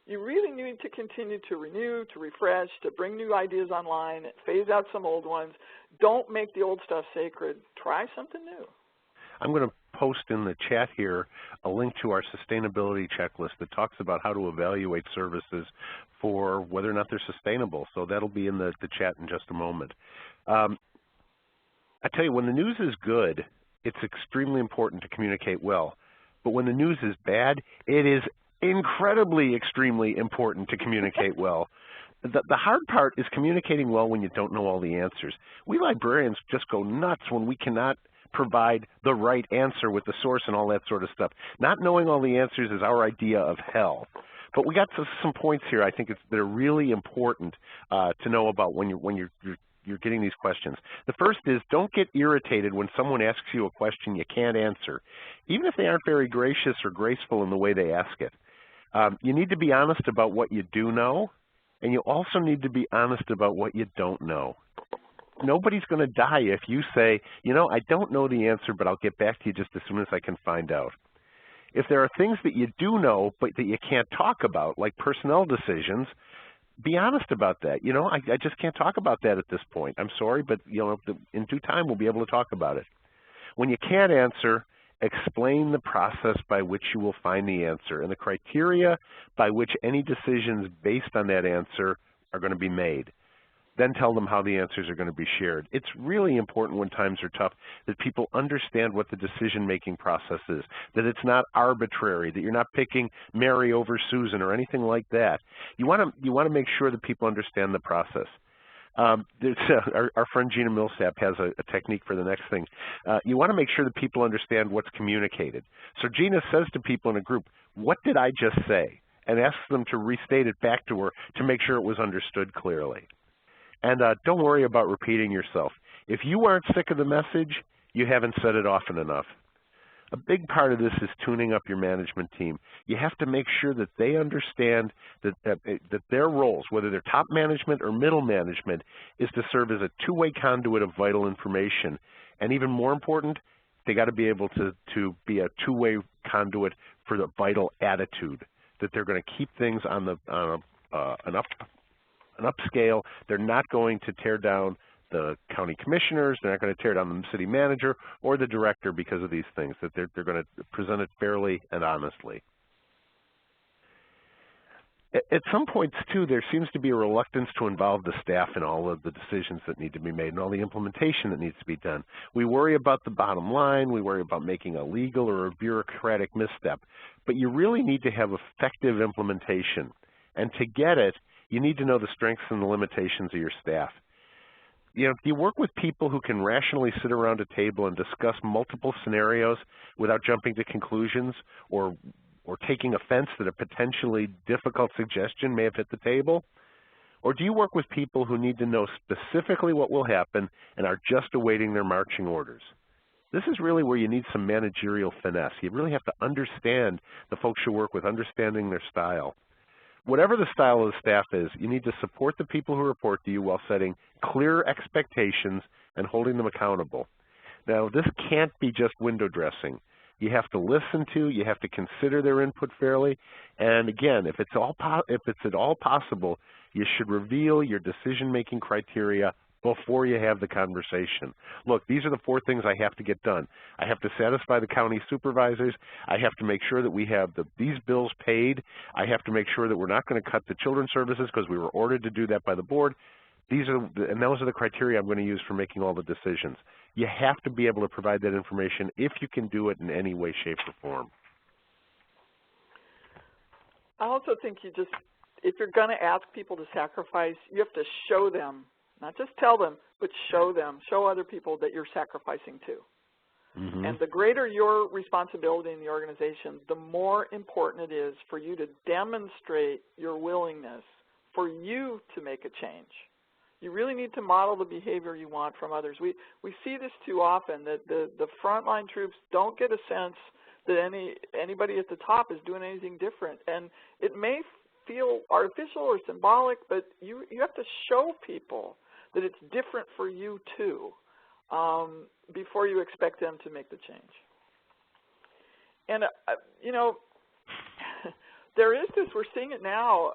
You really need to continue to renew, to refresh, to bring new ideas online, phase out some old ones. Don't make the old stuff sacred. Try something new. I'm going to post in the chat here a link to our sustainability checklist that talks about how to evaluate services for whether or not they're sustainable. So that'll be in the chat in just a moment. I tell you, when the news is good, it's extremely important to communicate well. But when the news is bad, it is incredibly, extremely important to communicate well. The hard part is communicating well when you don't know all the answers. We librarians just go nuts when we cannot provide the right answer with the source and all that sort of stuff. Not knowing all the answers is our idea of hell. But we got some points here I think that are really important to know about when you're getting these questions. The first is, don't get irritated when someone asks you a question you can't answer, even if they aren't very gracious or graceful in the way they ask it. You need to be honest about what you do know, and you also need to be honest about what you don't know. Nobody's going to die if you say, I don't know the answer, but I'll get back to you just as soon as I can find out. If there are things that you do know, but that you can't talk about, like personnel decisions, be honest about that. I just can't talk about that at this point. I'm sorry, but in due time we'll be able to talk about it. When you can't answer, explain the process by which you will find the answer and the criteria by which any decisions based on that answer are going to be made. Then tell them how the answers are going to be shared. It's really important when times are tough that people understand what the decision-making process is, that it's not arbitrary, that you're not picking Mary over Susan or anything like that. You want to make sure that people understand the process. Our friend Gina Millsap has a technique for the next thing. You want to make sure that people understand what's communicated. So Gina says to people in a group, what did I just say? and asks them to restate it back to her to make sure it was understood clearly. And don't worry about repeating yourself. If you aren't sick of the message, you haven't said it often enough. A big part of this is tuning up your management team. You have to make sure that they understand that their roles, whether they're top management or middle management, is to serve as a two-way conduit of vital information. And even more important, they got to be able to be a two-way conduit for the vital attitude, that they're going to keep things on an upscale. They're not going to tear down the county commissioners, they're not going to tear down the city manager or the director because of these things, that they're going to present it fairly and honestly. At some points, too, there seems to be a reluctance to involve the staff in all of the decisions that need to be made and all the implementation that needs to be done. We worry about the bottom line, we worry about making a legal or a bureaucratic misstep, but you really need to have effective implementation. And to get it, you need to know the strengths and the limitations of your staff. You know, do you work with people who can rationally sit around a table and discuss multiple scenarios without jumping to conclusions or taking offense that a potentially difficult suggestion may have hit the table? Or do you work with people who need to know specifically what will happen and are just awaiting their marching orders? This is really where you need some managerial finesse. You really have to understand the folks you work with, understanding their style. Whatever the style of the staff is, you need to support the people who report to you while setting clear expectations and holding them accountable. Now, this can't be just window dressing. You have to listen to, you have to consider their input fairly, and again, if it's at all possible, you should reveal your decision-making criteria before you have the conversation. Look, these are the 4 things I have to get done. I have to satisfy the county supervisors. I have to make sure that we have these bills paid. I have to make sure that we're not going to cut the children's services because we were ordered to do that by the board. And those are the criteria I'm going to use for making all the decisions. You have to be able to provide that information if you can do it in any way, shape, or form. I also think if you're going to ask people to sacrifice, you have to show them. Not just tell them, but show them, show other people that you're sacrificing too. Mm-hmm. And the greater your responsibility in the organization, the more important it is for you to demonstrate your willingness for you to make a change. You really need to model the behavior you want from others. We see this too often, that the frontline troops don't get a sense that anybody at the top is doing anything different. And it may feel artificial or symbolic, but you have to show people that it's different for you too, before you expect them to make the change. And, you know, there is this, we're seeing it now,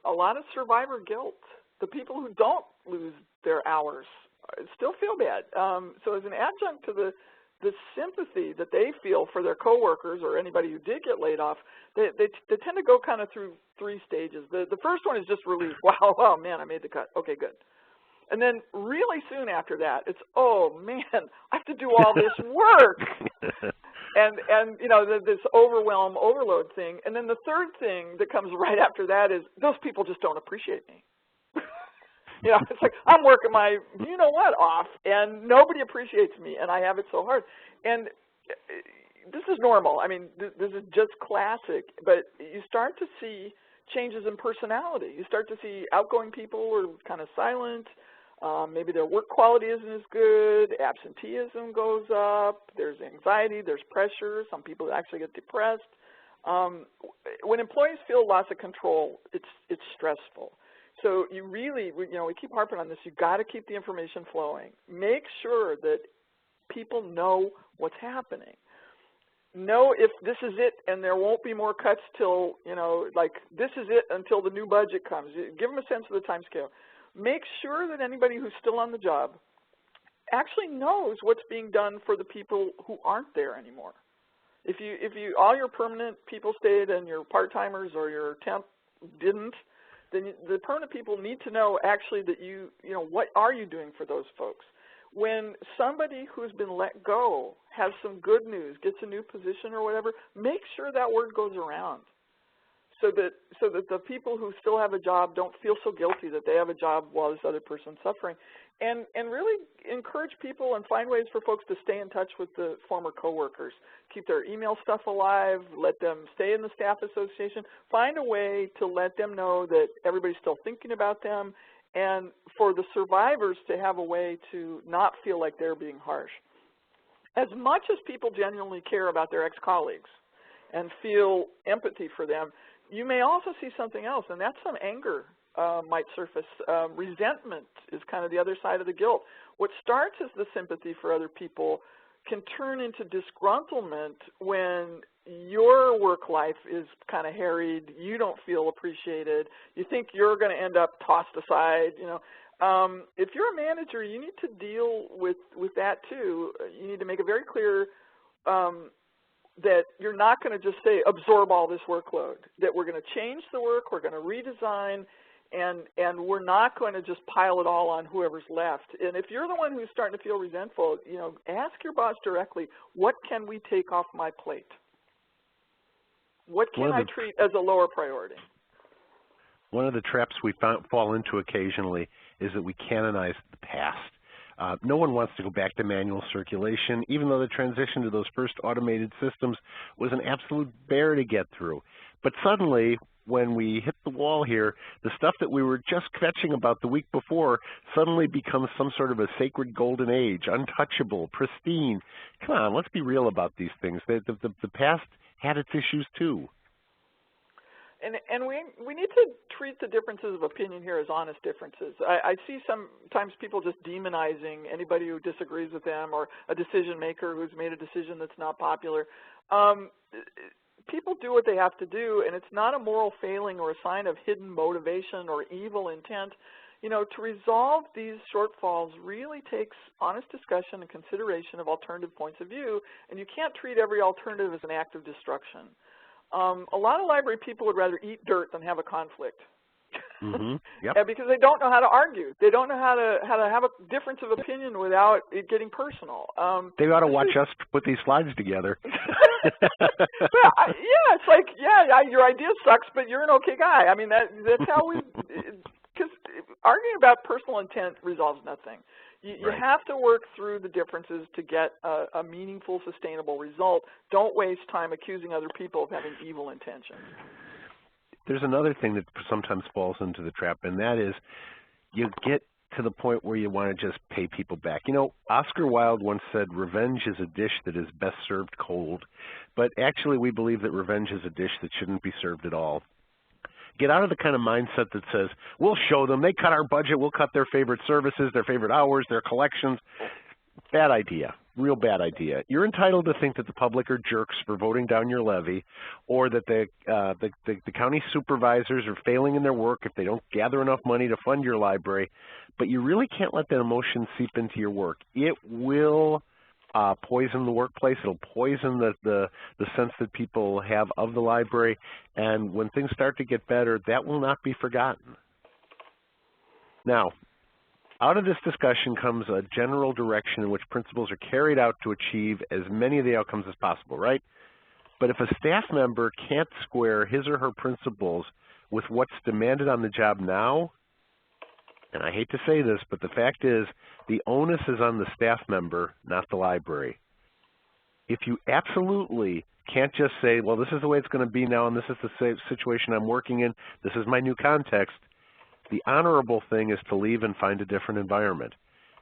a lot of survivor guilt. The people who don't lose their hours still feel bad. So as an adjunct to the sympathy that they feel for their coworkers or anybody who did get laid off, they tend to go kind of through 3 stages. The first one is just relief. Wow, oh man, I made the cut. Okay, good. And then really soon after that, it's, oh man, I have to do all this work. and you know, this overwhelm, overload thing. And then the third thing that comes right after that is those people just don't appreciate me. You know, it's like I'm working my, you know what, off, and nobody appreciates me, and I have it so hard. And this is normal. I mean, this is just classic. But you start to see changes in personality. You start to see outgoing people who are kind of silent. Maybe their work quality isn't as good. Absenteeism goes up. There's anxiety. There's pressure. Some people actually get depressed. When employees feel loss of control, it's stressful. So you really, you know, we keep harping on this. You've got to keep the information flowing. Make sure that people know what's happening. Know if this is it and there won't be more cuts till, you know, like this is it until the new budget comes. Give them a sense of the time scale. Make sure that anybody who's still on the job actually knows what's being done for the people who aren't there anymore. If you all your permanent people stayed and your part-timers or your temp didn't, then the permanent people need to know actually that you know, what are you doing for those folks? When somebody who's been let go has some good news, gets a new position or whatever, make sure that word goes around. so that the people who still have a job don't feel so guilty that they have a job while this other person's suffering. And really encourage people and find ways for folks to stay in touch with the former coworkers. Keep their email stuff alive, let them stay in the staff association. Find a way to let them know that everybody's still thinking about them, and for the survivors to have a way to not feel like they're being harsh. As much as people genuinely care about their ex-colleagues and feel empathy for them, you may also see something else, and that's some anger might surface. Resentment is kind of the other side of the guilt. What starts as the sympathy for other people can turn into disgruntlement when your work life is kind of harried, you don't feel appreciated, you think you're going to end up tossed aside. If you're a manager, you need to deal with that too. You need to make it very clear that you're not going to just say absorb all this workload, that we're going to change the work, we're going to redesign, and we're not going to just pile it all on whoever's left. And if you're the one who's starting to feel resentful, ask your boss directly, what can we take off my plate? What can I treat as a lower priority? One of the traps we fall into occasionally is that we canonize the past. No one wants to go back to manual circulation, even though the transition to those first automated systems was an absolute bear to get through. But suddenly, when we hit the wall here, the stuff that we were just kvetching about the week before suddenly becomes some sort of a sacred golden age, untouchable, pristine. Come on, let's be real about these things. The past had its issues too. And we need to treat the differences of opinion here as honest differences. I see sometimes people just demonizing anybody who disagrees with them or a decision maker who's made a decision that's not popular. People do what they have to do, and it's not a moral failing or a sign of hidden motivation or evil intent. To resolve these shortfalls really takes honest discussion and consideration of alternative points of view, and you can't treat every alternative as an act of destruction. A lot of library people would rather eat dirt than have a conflict. Mm-hmm. Yep. Because they don't know how to argue. They don't know how to have a difference of opinion without it getting personal. They ought to watch us put these slides together. It's like, your idea sucks, but you're an okay guy. I mean, that's how we, because arguing about personal intent resolves nothing. You Right. have to work through the differences to get a meaningful, sustainable result. Don't waste time accusing other people of having evil intentions. There's another thing that sometimes falls into the trap, and that is you get to the point where you want to just pay people back. Oscar Wilde once said, revenge is a dish that is best served cold, but actually we believe that revenge is a dish that shouldn't be served at all. Get out of the kind of mindset that says, we'll show them, they cut our budget, we'll cut their favorite services, their favorite hours, their collections. Bad idea, real bad idea. You're entitled to think that the public are jerks for voting down your levy, or that the county supervisors are failing in their work if they don't gather enough money to fund your library, but you really can't let that emotion seep into your work. It will poison the workplace. It'll poison the sense that people have of the library, and when things start to get better, that will not be forgotten. Now, out of this discussion comes a general direction in which principals are carried out to achieve as many of the outcomes as possible, right? But if a staff member can't square his or her principles with what's demanded on the job now, and I hate to say this, but the fact is the onus is on the staff member, not the library. If you absolutely can't just say, well, this is the way it's going to be now, and this is the situation I'm working in, this is my new context, the honorable thing is to leave and find a different environment.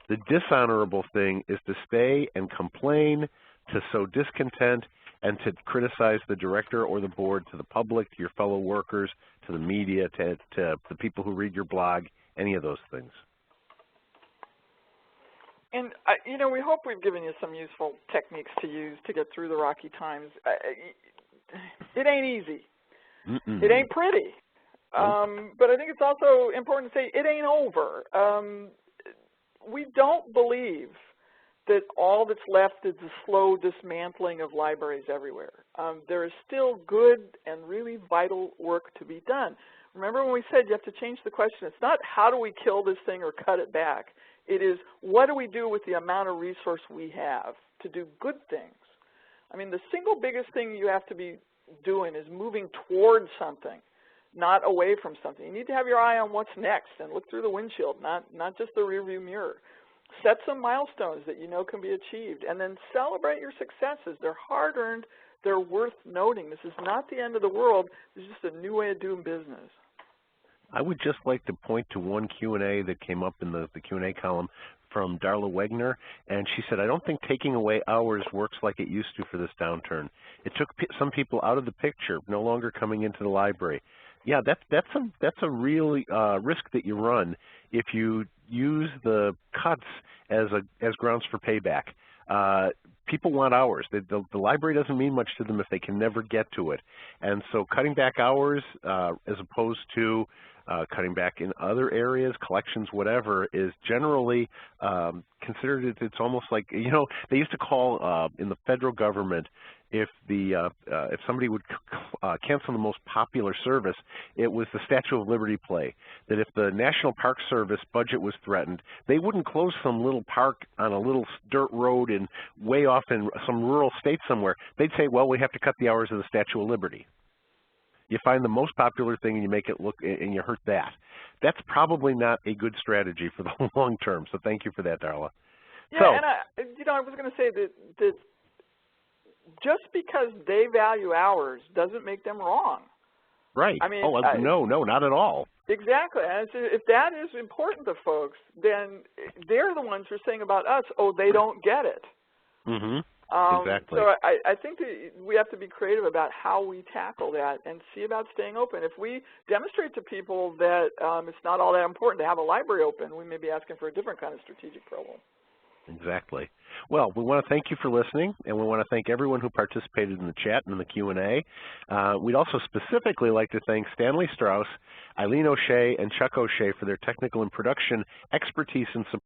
The dishonorable thing is to stay and complain, to sow discontent, and to criticize the director or the board to the public, to your fellow workers, to the media, to the people who read your blog, any of those things. And, we hope we've given you some useful techniques to use to get through the rocky times. It ain't easy. Mm-mm. It ain't pretty. But I think it's also important to say it ain't over. We don't believe that all that's left is the slow dismantling of libraries everywhere. There is still good and really vital work to be done. Remember when we said you have to change the question? It's not how do we kill this thing or cut it back. It is what do we do with the amount of resource we have to do good things. I mean, the single biggest thing you have to be doing is moving towards something, not away from something. You need to have your eye on what's next and look through the windshield, not just the rearview mirror. Set some milestones that you know can be achieved, and then celebrate your successes. They're hard-earned. They're worth noting. This is not the end of the world. This is just a new way of doing business. I would just like to point to one Q&A that came up in the Q&A column from Darla Wegner, and she said, I don't think taking away hours works like it used to for this downturn. It took some people out of the picture, no longer coming into the library. Yeah, that's a really risk that you run if you use the cuts as grounds for payback. People want hours. The library doesn't mean much to them if they can never get to it. And so cutting back hours as opposed to cutting back in other areas, collections, whatever, is generally considered, it's almost like, you know, they used to call in the federal government, if somebody would cancel the most popular service, it was the Statue of Liberty play. That if the National Park Service budget was threatened, they wouldn't close some little park on a little dirt road in way off in some rural state somewhere. They'd say, well, we have to cut the hours of the Statue of Liberty. You find the most popular thing and you make it look, and you hurt that. That's probably not a good strategy for the long term. So thank you for that, Darla. Yeah, and I was going to say that just because they value hours doesn't make them wrong. Right. I mean, no, not at all. Exactly. And if that is important to folks, then they're the ones who are saying about us, oh, they don't get it. Mm-hmm. Exactly. So I think that we have to be creative about how we tackle that and see about staying open. If we demonstrate to people that it's not all that important to have a library open, we may be asking for a different kind of strategic problem. Exactly. Well, we want to thank you for listening, and we want to thank everyone who participated in the chat and in the Q&A. We'd also specifically like to thank Stanley Strauss, Eileen O'Shea, and Chuck O'Shea for their technical and production expertise and support.